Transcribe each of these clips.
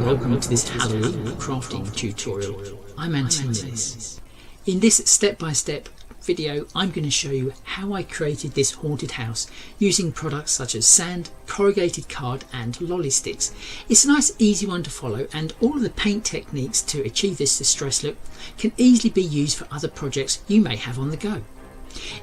welcome to this Halloween crafting tutorial. I'm Antonellis. In this step-by-step video I'm going to show you how I created this haunted house using products such as sand, corrugated card and lolly sticks. It's a nice easy one to follow, and all of the paint techniques to achieve this distress look can easily be used for other projects you may have on the go.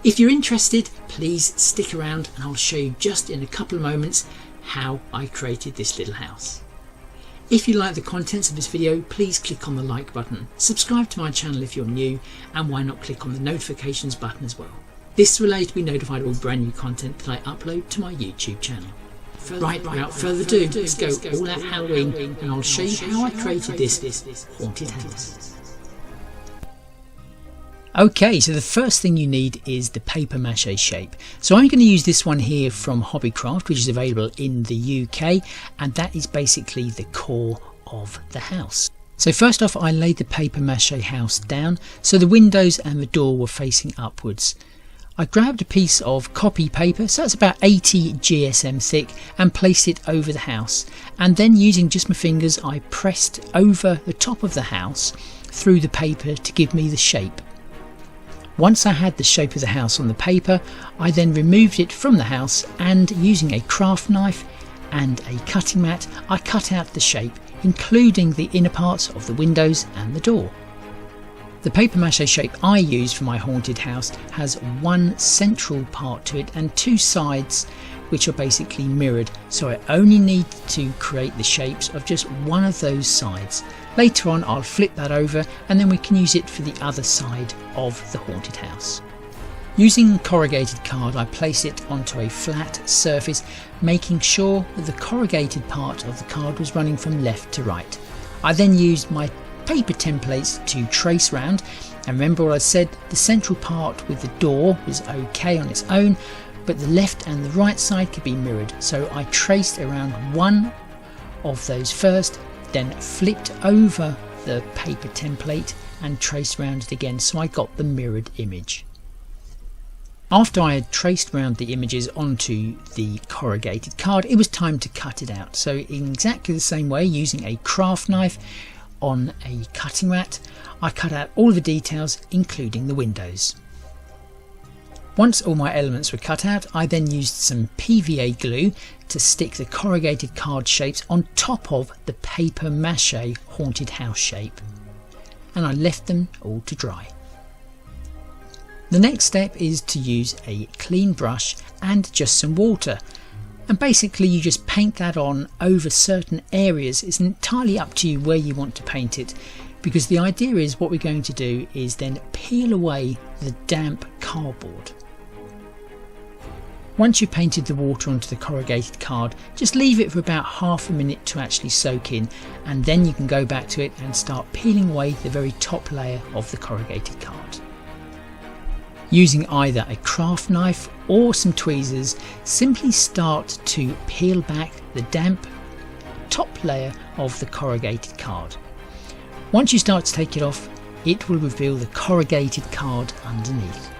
If you're interested, please stick around and I'll show you just in a couple of moments how I created this little house. If you like the contents of this video, please click on the like button, subscribe to my channel if you're new, and why not click on the notifications button as well. This will allow you to be notified of all brand new content that I upload to my YouTube channel. Without further ado, let's go all out Halloween and I'll show you how I created this haunted house. Okay, so the first thing you need is the paper mache shape. So I'm going to use this one here from Hobbycraft, which is available in the UK, and that is basically the core of the house. So first off, I laid the paper mache house down so the windows and the door were facing upwards. I grabbed a piece of copy paper, so that's about 80 GSM thick, and placed it over the house, and then using just my fingers I pressed over the top of the house through the paper to give me the shape. Once I had the shape of the house on the paper, I then removed it from the house, and using a craft knife and a cutting mat I cut out the shape, including the inner parts of the windows and the door. The paper mache shape I used for my haunted house has one central part to it and two sides which are basically mirrored, so I only need to create the shapes of just one of those sides. Later on I'll flip that over and then we can use it for the other side of the haunted house. Using corrugated card I place it onto a flat surface, making sure that the corrugated part of the card was running from left to right. I then used my paper templates to trace round, and remember what I said, the central part with the door was okay on its own, but the left and the right side could be mirrored, so I traced around one of those first, then flipped over the paper template and traced round it again, so I got the mirrored image. After I had traced round the images onto the corrugated card, it was time to cut it out. So in exactly the same way, using a craft knife on a cutting mat, I cut out all the details including the windows. Once all my elements were cut out, I then used some PVA glue to stick the corrugated card shapes on top of the paper mache haunted house shape, and I left them all to dry. The next step is to use a clean brush and just some water, and basically you just paint that on over certain areas. It's entirely up to you where you want to paint it, because the idea is what we're going to do is then peel away the damp cardboard. Once you've painted the water onto the corrugated card, just leave it for about half a minute to actually soak in, and then you can go back to it and start peeling away the very top layer of the corrugated card. Using either a craft knife or some tweezers, simply start to peel back the damp top layer of the corrugated card. Once you start to take it off, it will reveal the corrugated card underneath.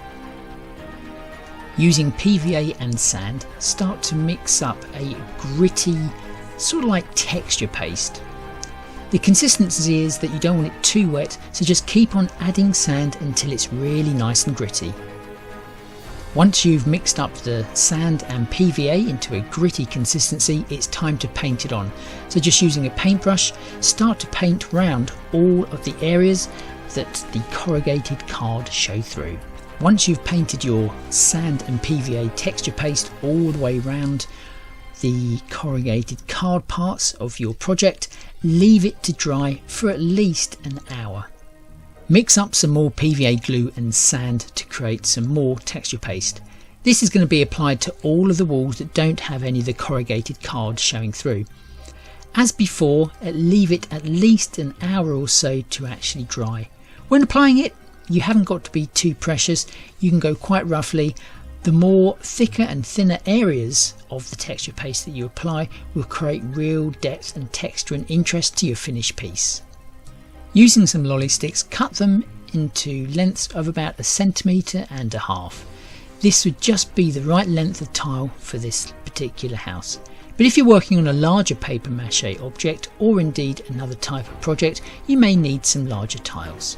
Using PVA and sand, start to mix up a gritty, sort of like texture paste. The consistency is that you don't want it too wet, so just keep on adding sand until it's really nice and gritty. Once you've mixed up the sand and PVA into a gritty consistency, it's time to paint it on. So just using a paintbrush, start to paint round all of the areas that the corrugated card show through. Once you've painted your sand and PVA texture paste all the way around the corrugated card parts of your project, leave it to dry for at least an hour. Mix up some more PVA glue and sand to create some more texture paste. This is going to be applied to all of the walls that don't have any of the corrugated card showing through. As before, leave it at least an hour or so to actually dry. When applying it, you haven't got to be too precious, you can go quite roughly. The more thicker and thinner areas of the texture paste that you apply will create real depth and texture and interest to your finished piece. Using some lolly sticks, cut them into lengths of about 1.5 centimeters. This would just be the right length of tile for this particular house. But if you're working on a larger paper mache object or indeed another type of project, you may need some larger tiles.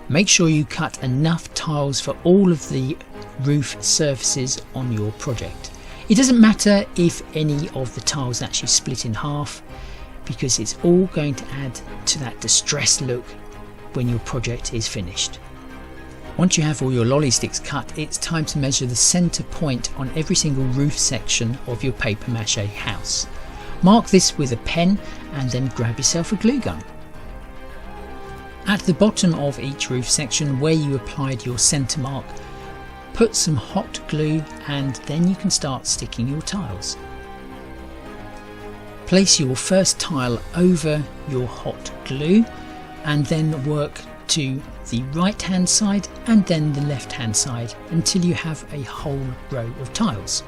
Make sure you cut enough tiles for all of the roof surfaces on your project. It doesn't matter if any of the tiles actually split in half, because it's all going to add to that distressed look when your project is finished. Once you have all your lolly sticks cut, it's time to measure the center point on every single roof section of your paper mache house. Mark this with a pen and then grab yourself a glue gun. At the bottom of each roof section where you applied your center mark, put some hot glue and then you can start sticking your tiles. Place your first tile over your hot glue and then work to the right hand side and then the left hand side until you have a whole row of tiles.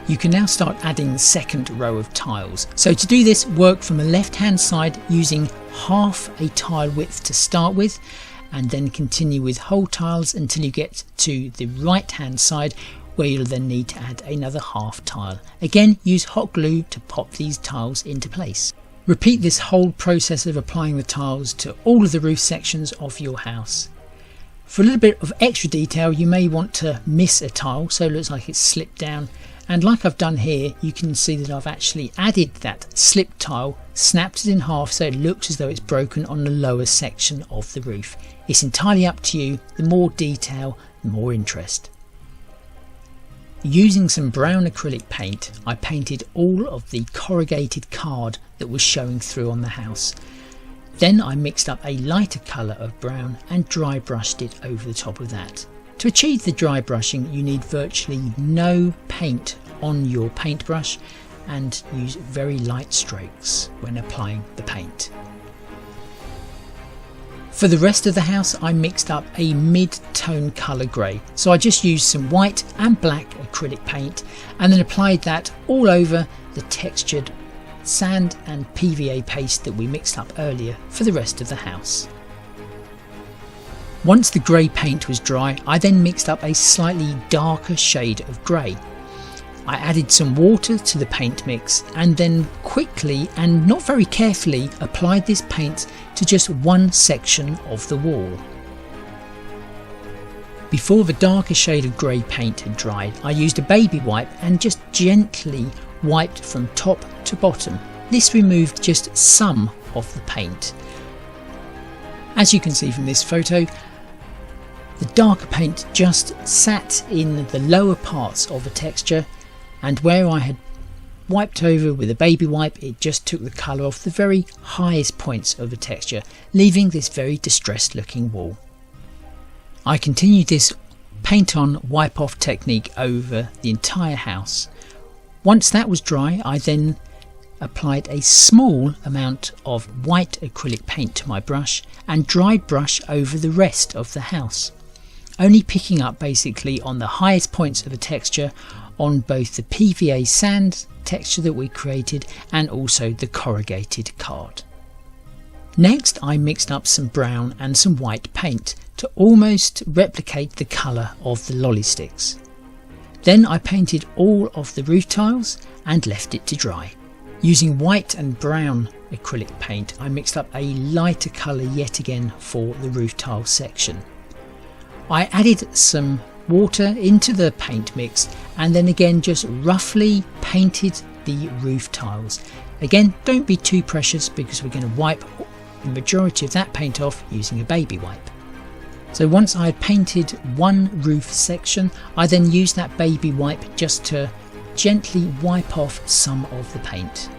You can now start adding the second row of tiles. So to do this, work from the left hand side using half a tile width to start with, and then continue with whole tiles until you get to the right hand side, where you'll then need to add another half tile. Again, use hot glue to pop these tiles into place. Repeat this whole process of applying the tiles to all of the roof sections of your house. For a little bit of extra detail, you may want to miss a tile so it looks like it's slipped down, and like I've done here, you can see that I've actually added that slipped tile, snapped it in half so it looks as though it's broken on the lower section of the roof. It's entirely up to you. The more detail, the more interest. Using some brown acrylic paint, I painted all of the corrugated card that was showing through on the house. Then I mixed up a lighter colour of brown and dry brushed it over the top of that. To achieve the dry brushing, you need virtually no paint on your paintbrush and use very light strokes when applying the paint. For the rest of the house, I mixed up a mid-tone colour grey, so I just used some white and black acrylic paint and then applied that all over the textured sand and PVA paste that we mixed up earlier for the rest of the house. Once the grey paint was dry, I then mixed up a slightly darker shade of grey. I added some water to the paint mix and then quickly and not very carefully applied this paint to just one section of the wall. Before the darker shade of grey paint had dried, I used a baby wipe and just gently wiped from top to bottom. This removed just some of the paint. As you can see from this photo, the darker paint just sat in the lower parts of the texture, and where I had wiped over with a baby wipe, it just took the colour off the very highest points of the texture, leaving this very distressed looking wall. I continued this paint on wipe off technique over the entire house. Once that was dry, I then applied a small amount of white acrylic paint to my brush and dry brush over the rest of the house, only picking up basically on the highest points of the texture on both the PVA sand texture that we created and also the corrugated card. Next, I mixed up some brown and some white paint to almost replicate the colour of the lolly sticks. Then I painted all of the roof tiles and left it to dry. Using white and brown acrylic paint, I mixed up a lighter colour yet again for the roof tile section. I added some water into the paint mix and then again just roughly painted the roof tiles. Again, don't be too precious because we're going to wipe the majority of that paint off using a baby wipe. So once I had painted one roof section, I then used that baby wipe just to gently wipe off some of the paint.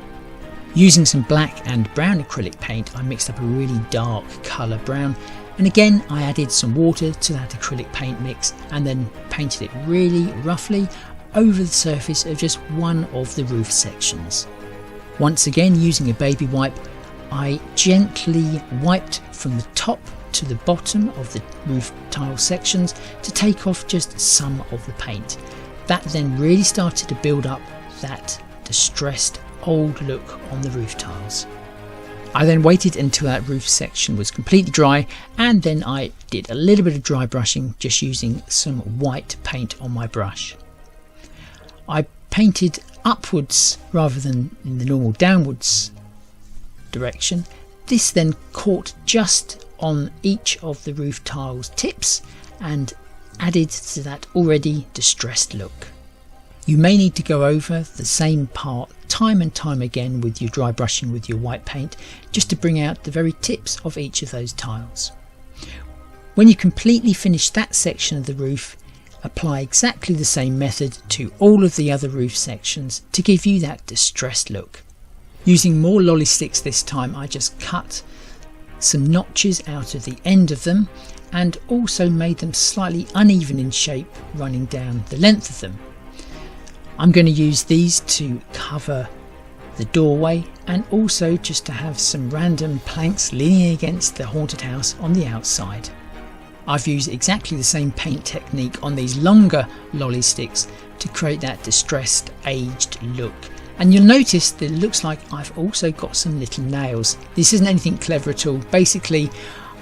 Using some black and brown acrylic paint, I mixed up a really dark colour brown, and again I added some water to that acrylic paint mix and then painted it really roughly over the surface of just one of the roof sections. Once again, using a baby wipe, I gently wiped from the top to the bottom of the roof tile sections to take off just some of the paint. That then really started to build up that distressed old look on the roof tiles. I then waited until that roof section was completely dry and then I did a little bit of dry brushing just using some white paint on my brush. I painted upwards rather than in the normal downwards direction. This then caught just on each of the roof tiles tips and added to that already distressed look. You may need to go over the same part time and time again with your dry brushing with your white paint, just to bring out the very tips of each of those tiles. When you completely finish that section of the roof, apply exactly the same method to all of the other roof sections to give you that distressed look. Using more lolly sticks this time, I just cut some notches out of the end of them and also made them slightly uneven in shape running down the length of them. I'm going to use these to cover the doorway and also just to have some random planks leaning against the haunted house on the outside. I've used exactly the same paint technique on these longer lolly sticks to create that distressed, aged look. And you'll notice that it looks like I've also got some little nails. This isn't anything clever at all. Basically,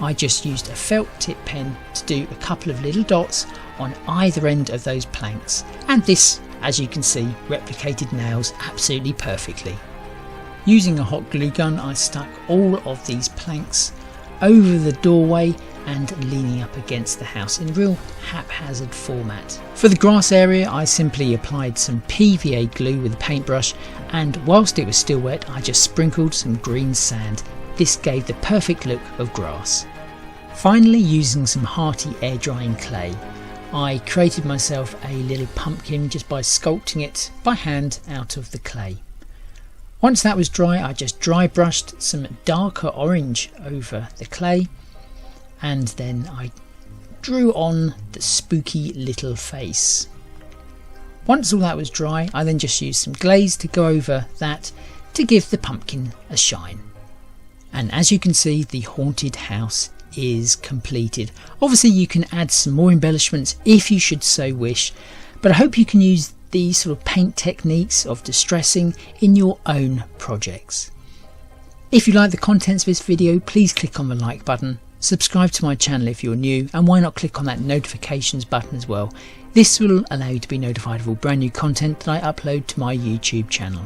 I just used a felt tip pen to do a couple of little dots on either end of those planks. And this, as you can see, replicated nails absolutely perfectly. Using a hot glue gun, I stuck all of these planks over the doorway and leaning up against the house in a real haphazard format. For the grass area, I simply applied some PVA glue with a paintbrush, and whilst it was still wet, I just sprinkled some green sand. This gave the perfect look of grass. Finally, using some hearty air drying clay, I created myself a little pumpkin just by sculpting it by hand out of the clay. Once that was dry, I just dry brushed some darker orange over the clay, and then I drew on the spooky little face. Once all that was dry, I then just used some glaze to go over that to give the pumpkin a shine. And as you can see, the haunted house is completed. Obviously you can add some more embellishments if you should so wish, but I hope you can use these sort of paint techniques of distressing in your own projects. If you like the contents of this video, please click on the like button, subscribe to my channel if you're new, and why not click on that notifications button as well. This will allow you to be notified of all brand new content that I upload to my YouTube channel.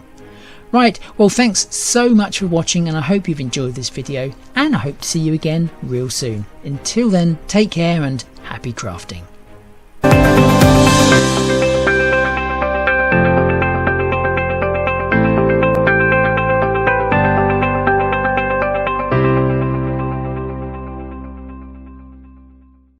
Right, well, thanks so much for watching, and I hope you've enjoyed this video, and I hope to see you again real soon. Until then, take care and happy crafting.